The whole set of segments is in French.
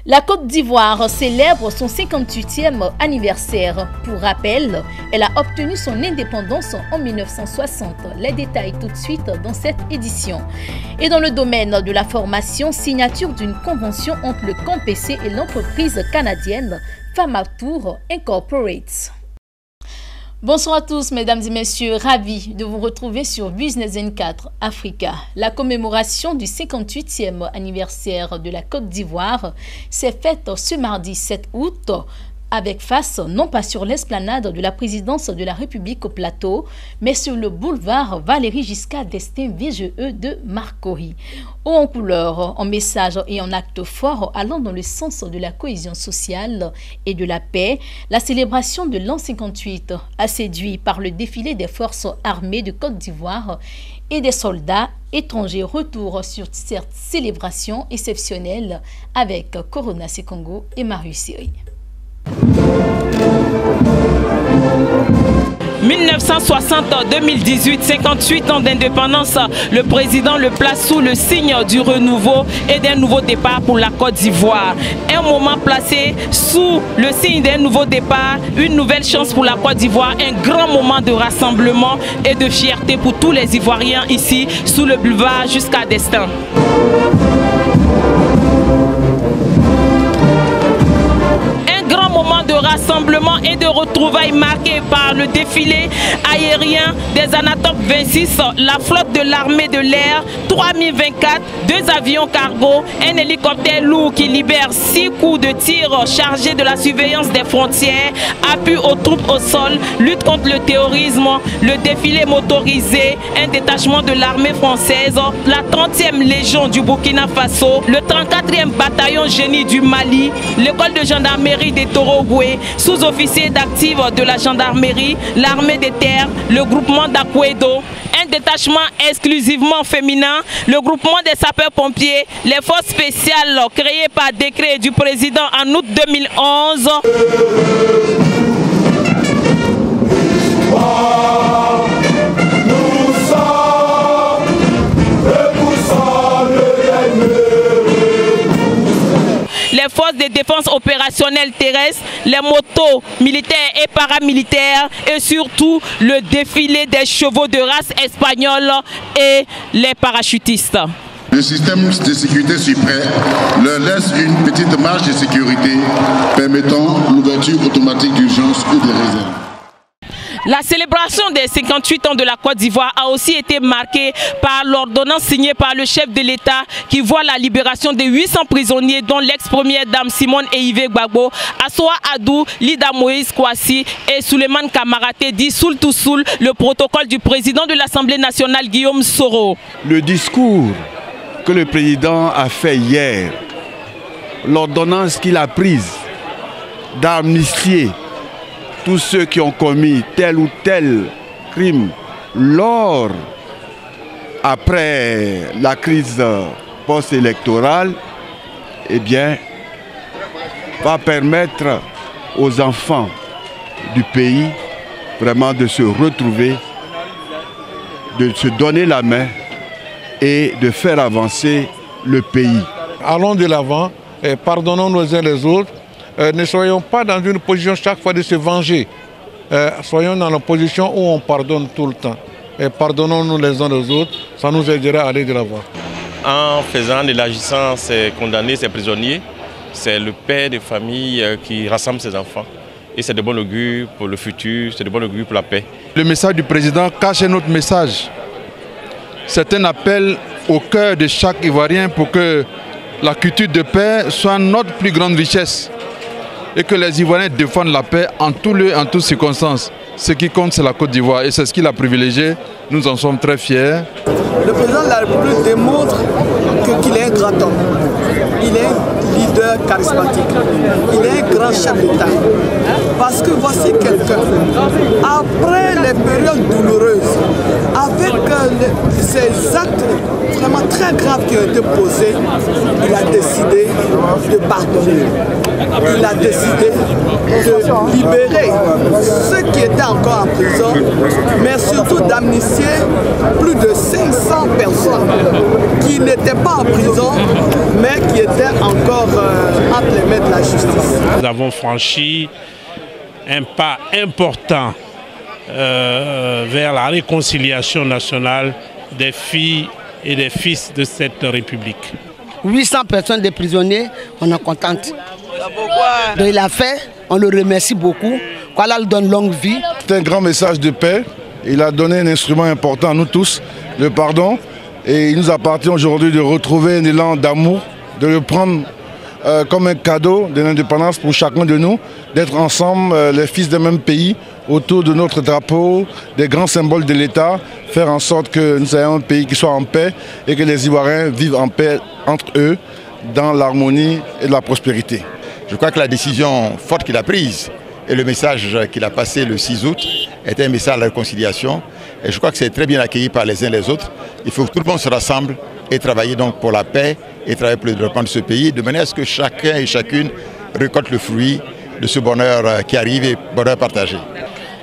La Côte d'Ivoire célèbre son 58e anniversaire. Pour rappel, elle a obtenu son indépendance en 1960. Les détails tout de suite dans cette édition. Et dans le domaine de la formation, signature d'une convention entre le COMPC et l'entreprise canadienne Famatour Incorporates. Bonsoir à tous, mesdames et messieurs, ravis de vous retrouver sur Business 24 Africa. La commémoration du 58e anniversaire de la Côte d'Ivoire s'est faite ce mardi 7 août avec face non pas sur l'esplanade de la présidence de la République au Plateau, mais sur le boulevard Valéry Giscard d'Estaing VGE de Marcory. Haut en couleur, en message et en acte fort allant dans le sens de la cohésion sociale et de la paix, la célébration de l'an 58 a séduit par le défilé des forces armées de Côte d'Ivoire et des soldats étrangers. Retour sur cette célébration exceptionnelle avec Corona Sekongo et Marius Siri. 1960-2018, 58 ans d'indépendance, le président le place sous le signe du renouveau et d'un nouveau départ pour la Côte d'Ivoire. Un moment placé sous le signe d'un nouveau départ, une nouvelle chance pour la Côte d'Ivoire, un grand moment de rassemblement et de fierté pour tous les Ivoiriens ici, sous le boulevard Giscard d'Estaing. Moment de rassemblement et de retrouvailles marqué par le défilé aérien des Anatop 26, la flotte de l'armée de l'air, 3024, 2 avions cargo, un hélicoptère lourd qui libère 6 coups de tir chargés de la surveillance des frontières, appui aux troupes au sol, lutte contre le terrorisme, le défilé motorisé, un détachement de l'armée française, la 30e Légion du Burkina Faso, le 34e bataillon génie du Mali, l'école de gendarmerie des Torogoué, sous-officier d'actifs de la gendarmerie, l'armée des terres, le groupement d'Akwedo, un détachement exclusivement féminin, le groupement des sapeurs-pompiers, les forces spéciales créées par décret du président en août 2011. Les forces de défense opérationnelle terrestre, les motos militaires et paramilitaires et surtout le défilé des chevaux de race espagnole et les parachutistes. Le système de sécurité suprême leur laisse une petite marge de sécurité permettant l'ouverture automatique d'urgence ou de réserve. La célébration des 58 ans de la Côte d'Ivoire a aussi été marquée par l'ordonnance signée par le chef de l'État qui voit la libération de 800 prisonniers dont l'ex-première dame Simone Eyivé Gbagbo, Assoa Adou, Lida Moïse Kouassi et Souleymane Kamaraté dit Soul to Soul, le protocole du président de l'Assemblée nationale Guillaume Soro. Le discours que le président a fait hier, l'ordonnance qu'il a prise d'amnistier tous ceux qui ont commis tel ou tel crime après la crise post-électorale, eh bien, va permettre aux enfants du pays vraiment de se retrouver, de se donner la main et de faire avancer le pays. Allons de l'avant et pardonnons les uns les autres. Ne soyons pas dans une position chaque fois de se venger. Soyons dans la position où on pardonne tout le temps. Et pardonnons-nous les uns les autres, ça nous aidera à aller de l'avant. En faisant de l'agissant, c'est condamner ces prisonniers. C'est le père de famille qui rassemble ses enfants. Et c'est de bon augure pour le futur, c'est de bon augure pour la paix. Le message du président cache un autre message. C'est un appel au cœur de chaque Ivoirien pour que la culture de paix soit notre plus grande richesse. Et que les Ivoiriens défendent la paix en tout lieu, en toutes circonstances. Ce qui compte, c'est la Côte d'Ivoire et c'est ce qu'il a privilégié. Nous en sommes très fiers. Le président de la République démontre qu'il est un grand homme. Il est un leader charismatique. Il est un grand chef d'État. Parce que voici quelqu'un, après les périodes douloureuses, avec ces actes vraiment très graves qui ont été posés, il a décidé de pardonner. Il a décidé de libérer ceux qui étaient encore en prison, mais surtout d'amnistier plus de 500 personnes qui n'était pas en prison, mais qui était encore entre les mains de la justice. Nous avons franchi un pas important vers la réconciliation nationale des filles et des fils de cette République. 800 personnes de prisonniers, on est contente. Il a fait, on le remercie beaucoup. Qu'Allah lui donne longue vie. C'est un grand message de paix. Il a donné un instrument important à nous tous, le pardon. Et il nous appartient aujourd'hui de retrouver un élan d'amour, de le prendre comme un cadeau de l'indépendance pour chacun de nous, d'être ensemble, les fils d'un même pays, autour de notre drapeau, des grands symboles de l'État, faire en sorte que nous ayons un pays qui soit en paix et que les Ivoiriens vivent en paix entre eux, dans l'harmonie et la prospérité. Je crois que la décision forte qu'il a prise et le message qu'il a passé le 6 août était un message à la réconciliation. Et je crois que c'est très bien accueilli par les uns et les autres. Il faut que tout le monde se rassemble et travailler donc pour la paix et travailler pour le développement de ce pays, de manière à ce que chacun et chacune récolte le fruit de ce bonheur qui arrive et bonheur partagé.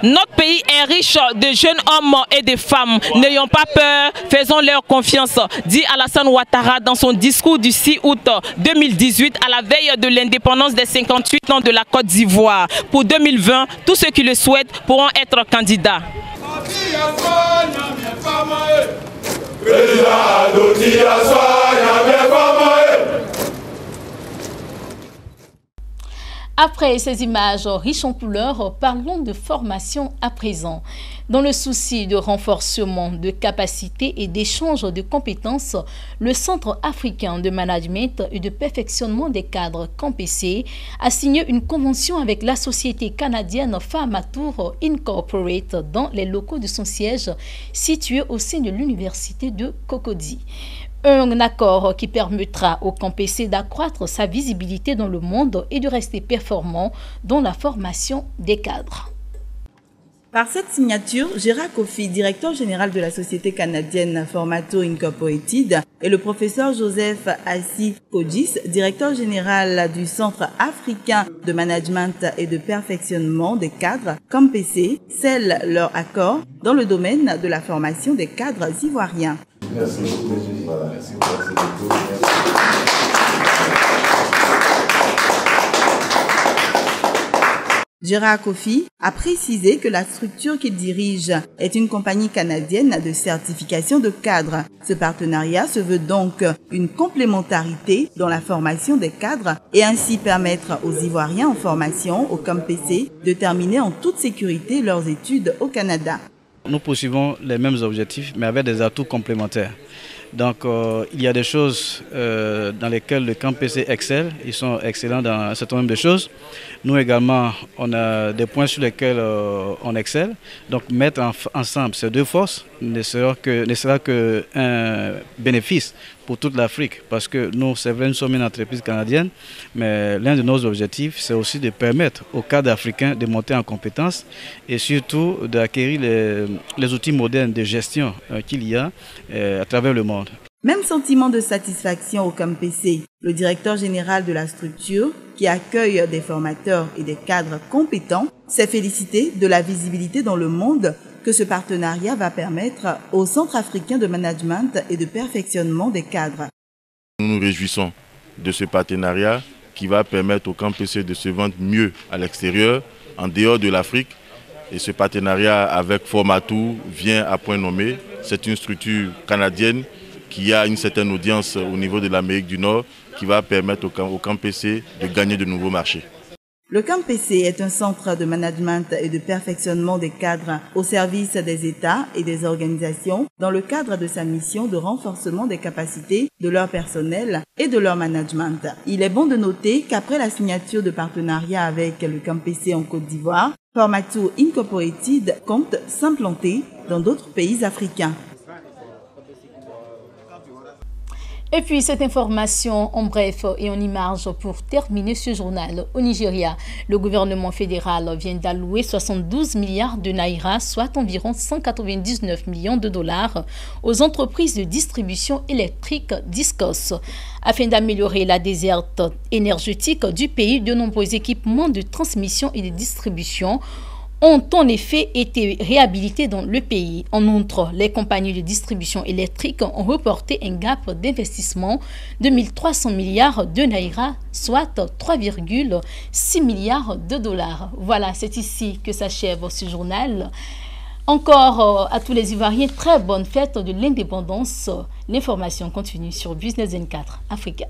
Notre pays est riche de jeunes hommes et de femmes. N'ayons pas peur, faisons-leur confiance, dit Alassane Ouattara dans son discours du 6 août 2018 à la veille de l'indépendance des 58 ans de la Côte d'Ivoire. Pour 2020, tous ceux qui le souhaitent pourront être candidats. Après ces images riches en couleurs, parlons de formation à présent. Dans le souci de renforcement de capacités et d'échange de compétences, le Centre africain de management et de perfectionnement des cadres CAMPC a signé une convention avec la société canadienne Pharmatour Incorporate dans les locaux de son siège situé au sein de l'université de Cocody. Un accord qui permettra au CAMPC d'accroître sa visibilité dans le monde et de rester performant dans la formation des cadres. Par cette signature, Gérard Kofi, directeur général de la société canadienne Pharmatour Incorporated, et le professeur Joseph Assi Kodjis, directeur général du Centre africain de management et de perfectionnement des cadres, CAMPC, scellent leur accord dans le domaine de la formation des cadres ivoiriens. Merci beaucoup. Voilà. Merci beaucoup. Gérard Kofi a précisé que la structure qu'il dirige est une compagnie canadienne de certification de cadres. Ce partenariat se veut donc une complémentarité dans la formation des cadres et ainsi permettre aux Ivoiriens en formation au CAMPC de terminer en toute sécurité leurs études au Canada. Nous poursuivons les mêmes objectifs mais avec des atouts complémentaires. Donc il y a des choses dans lesquelles le CAMPC excelle, ils sont excellents dans un certain nombre de choses. Nous également, on a des points sur lesquels on excelle. Donc mettre ensemble ces deux forces ne sera qu'un bénéfice pour toute l'Afrique. Parce que nous, c'est vrai, nous sommes une entreprise canadienne, mais l'un de nos objectifs, c'est aussi de permettre aux cadres africains de monter en compétences et surtout d'acquérir les outils modernes de gestion qu'il y a à travers le monde. Même sentiment de satisfaction au CAMPC. Le directeur général de la structure, qui accueille des formateurs et des cadres compétents, s'est félicité de la visibilité dans le monde que ce partenariat va permettre au Centre africain de management et de perfectionnement des cadres. Nous nous réjouissons de ce partenariat qui va permettre au CAMPC de se vendre mieux à l'extérieur, en dehors de l'Afrique. Et ce partenariat avec Pharmatour vient à point nommé. C'est une structure canadienne qui a une certaine audience au niveau de l'Amérique du Nord qui va permettre au CAMPC de gagner de nouveaux marchés. Le CAMPC est un centre de management et de perfectionnement des cadres au service des États et des organisations dans le cadre de sa mission de renforcement des capacités de leur personnel et de leur management. Il est bon de noter qu'après la signature de partenariat avec le CAMPC en Côte d'Ivoire, Pharmatour Incorporated compte s'implanter dans d'autres pays africains. Et puis cette information en bref et en image pour terminer ce journal. Au Nigeria, le gouvernement fédéral vient d'allouer 72 milliards de naira, soit environ 199 millions de dollars, aux entreprises de distribution électrique Discos. Afin d'améliorer la desserte énergétique du pays, de nombreux équipements de transmission et de distribution ont en effet été réhabilités dans le pays. En outre, les compagnies de distribution électrique ont reporté un gap d'investissement de 1300 milliards de naira, soit 3,6 milliards de dollars. Voilà, c'est ici que s'achève ce journal. Encore à tous les Ivoiriens, très bonne fête de l'indépendance. L'information continue sur Business 24 Africa.